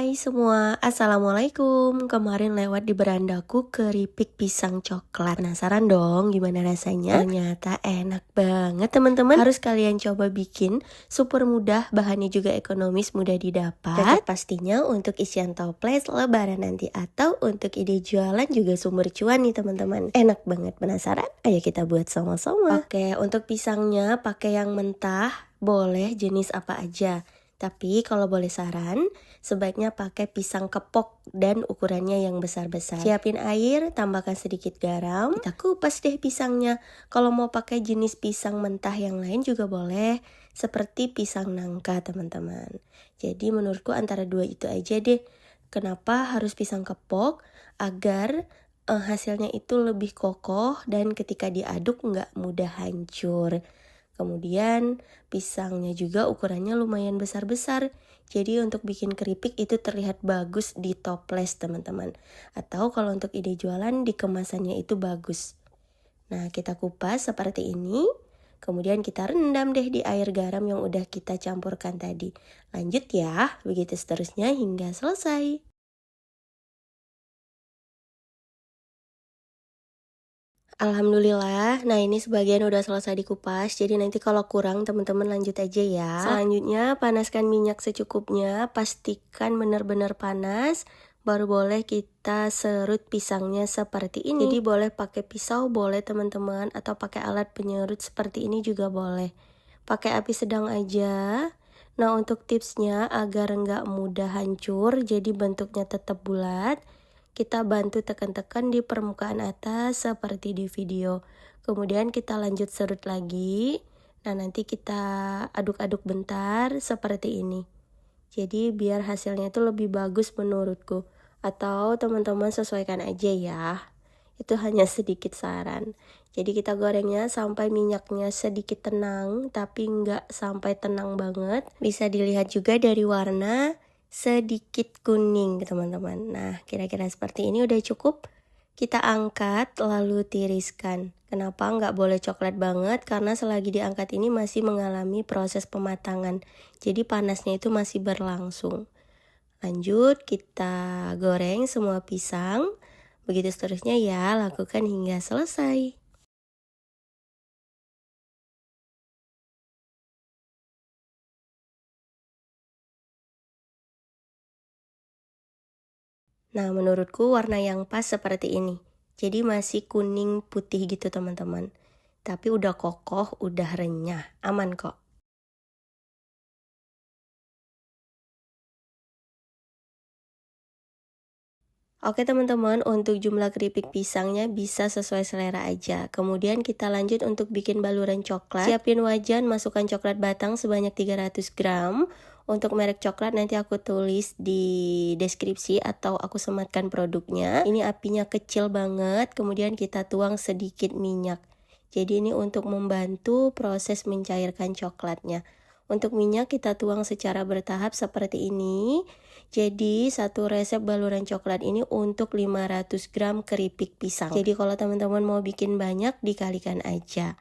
Hai semua, Assalamualaikum. Kemarin lewat di berandaku keripik pisang coklat. Penasaran dong gimana rasanya? Ternyata enak banget teman-teman. Harus kalian coba bikin, super mudah, bahannya juga ekonomis, mudah didapat. Cocok pastinya untuk isian toples lebaran nanti atau untuk ide jualan juga sumber cuan nih teman-teman. Enak banget, penasaran? Ayo kita buat sama-sama. Oke, untuk pisangnya pakai yang mentah, boleh jenis apa aja. Tapi kalau boleh saran, sebaiknya pakai pisang kepok dan ukurannya yang besar-besar. Siapin air, tambahkan sedikit garam, kita kupas deh pisangnya. Kalau mau pakai jenis pisang mentah yang lain juga boleh, seperti pisang nangka teman-teman. Jadi menurutku antara dua itu aja deh. Kenapa harus pisang kepok? Agar hasilnya itu lebih kokoh dan ketika diaduk nggak mudah hancur. Kemudian pisangnya juga ukurannya lumayan besar-besar. Jadi untuk bikin keripik itu terlihat bagus di toples teman-teman. Atau kalau untuk ide jualan di kemasannya itu bagus. Nah kita kupas seperti ini. Kemudian kita rendam deh di air garam yang udah kita campurkan tadi. Lanjut ya, begitu seterusnya hingga selesai. Alhamdulillah, nah ini sebagian udah selesai dikupas, jadi nanti kalau kurang teman-teman lanjut aja ya. Selanjutnya panaskan minyak secukupnya, pastikan benar-benar panas, baru boleh kita serut pisangnya seperti ini. Jadi boleh pakai pisau, boleh teman-teman, atau pakai alat penyerut seperti ini juga boleh. Pakai api sedang aja. Nah untuk tipsnya agar nggak mudah hancur, jadi bentuknya tetap bulat, kita bantu tekan-tekan di permukaan atas seperti di video. Kemudian kita lanjut serut lagi. Nah nanti kita aduk-aduk bentar seperti ini. Jadi biar hasilnya itu lebih bagus menurutku. Atau teman-teman sesuaikan aja ya. Itu hanya sedikit saran. Jadi kita gorengnya sampai minyaknya sedikit tenang, tapi nggak sampai tenang banget. Bisa dilihat juga dari warna sedikit kuning teman-teman. Nah kira-kira seperti ini udah cukup. Kita angkat lalu tiriskan. Kenapa nggak boleh coklat banget? Karena selagi diangkat ini masih mengalami proses pematangan. Jadi panasnya itu masih berlangsung. Lanjut kita goreng semua pisang. Begitu seterusnya ya, lakukan hingga selesai. Nah, menurutku warna yang pas seperti ini. Jadi masih kuning putih gitu teman-teman. Tapi udah kokoh, udah renyah, aman kok. Oke teman-teman, untuk jumlah keripik pisangnya bisa sesuai selera aja. Kemudian kita lanjut untuk bikin baluran coklat. Siapin wajan, masukkan coklat batang sebanyak 300 gram. Untuk merek coklat nanti aku tulis di deskripsi atau aku sematkan produknya. Ini apinya kecil banget, kemudian kita tuang sedikit minyak. Jadi ini untuk membantu proses mencairkan coklatnya. Untuk minyak kita tuang secara bertahap seperti ini. Jadi satu resep baluran coklat ini untuk 500 gram keripik pisang. Jadi kalau teman-teman mau bikin banyak dikalikan aja.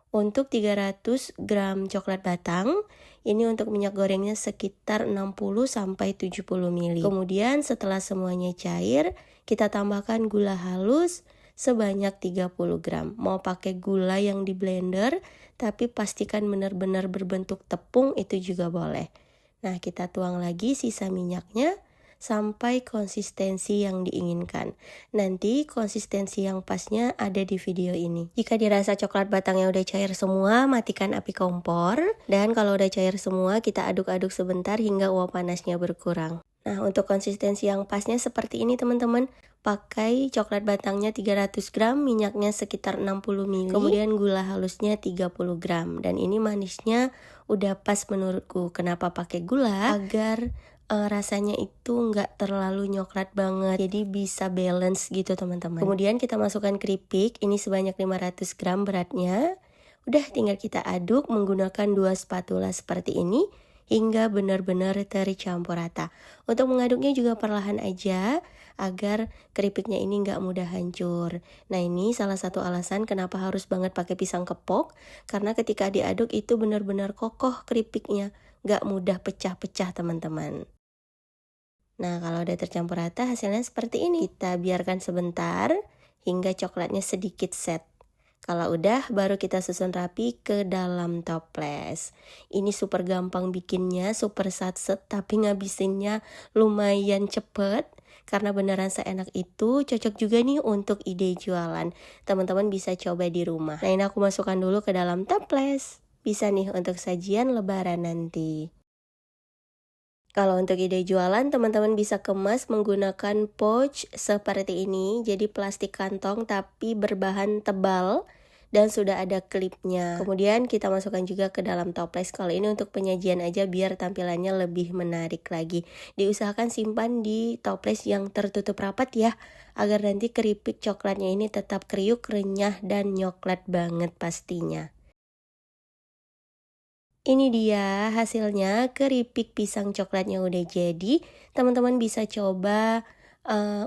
Untuk 300 gram coklat batang, ini untuk minyak gorengnya sekitar 60-70 ml. Kemudian setelah semuanya cair, kita tambahkan gula halus sebanyak 30 gram. Mau pakai gula yang di blender, tapi pastikan benar-benar berbentuk tepung itu juga boleh. Nah, kita tuang lagi sisa minyaknya sampai konsistensi yang diinginkan. Nanti konsistensi yang pasnya ada di video ini. Jika dirasa coklat batangnya udah cair semua, matikan api kompor. Dan kalau udah cair semua, kita aduk-aduk sebentar hingga uap panasnya berkurang. Nah, untuk konsistensi yang pasnya seperti ini teman-teman. Pakai coklat batangnya 300 gram, minyaknya sekitar 60 ml, kemudian gula halusnya 30 gram. Dan ini manisnya udah pas menurutku. Kenapa pakai gula? Agar rasanya itu nggak terlalu nyoklat banget, jadi bisa balance gitu teman-teman. Kemudian kita masukkan keripik, ini sebanyak 500 gram beratnya. Udah tinggal kita aduk menggunakan 2 spatula seperti ini hingga benar-benar tercampur rata. Untuk mengaduknya juga perlahan aja agar keripiknya ini nggak mudah hancur. Nah ini salah satu alasan kenapa harus banget pakai pisang kepok, karena ketika diaduk itu benar-benar kokoh keripiknya, nggak mudah pecah-pecah teman-teman. Nah, kalau udah tercampur rata hasilnya seperti ini. Kita biarkan sebentar hingga coklatnya sedikit set. Kalau udah, baru kita susun rapi ke dalam toples. Ini super gampang bikinnya, super satset, tapi ngabisinnya lumayan cepet. Karena beneran seenak itu, cocok juga nih untuk ide jualan. Teman-teman bisa coba di rumah. Nah, ini aku masukkan dulu ke dalam toples. Bisa nih untuk sajian lebaran nanti. Kalau untuk ide jualan, teman-teman bisa kemas menggunakan pouch seperti ini. Jadi plastik kantong tapi berbahan tebal dan sudah ada klipnya. Kemudian kita masukkan juga ke dalam toples. Kalau ini untuk penyajian aja biar tampilannya lebih menarik lagi. Diusahakan simpan di toples yang tertutup rapat ya, agar nanti keripik coklatnya ini tetap kriuk, renyah, dan nyoklat banget pastinya. Ini dia hasilnya, keripik pisang coklatnya udah jadi. Teman-teman bisa coba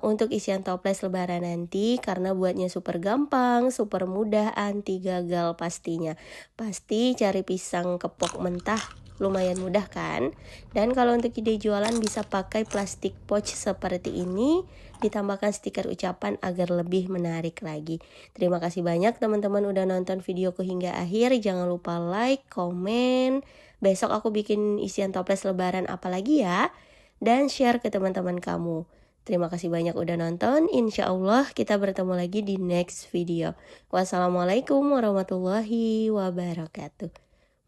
untuk isian toples lebaran nanti, karena buatnya super gampang, super mudah, anti gagal pastinya. Pasti cari pisang kepok mentah lumayan mudah kan? Dan kalau untuk ide jualan bisa pakai plastik pouch seperti ini, ditambahkan stiker ucapan agar lebih menarik lagi. Terima kasih banyak teman-teman udah nonton videoku hingga akhir. Jangan lupa like, komen. Besok aku bikin isian toples lebaran apa lagi ya? Dan share ke teman-teman kamu. Terima kasih banyak udah nonton. Insya Allah kita bertemu lagi di next video. Wassalamualaikum warahmatullahi wabarakatuh.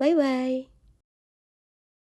Bye-bye.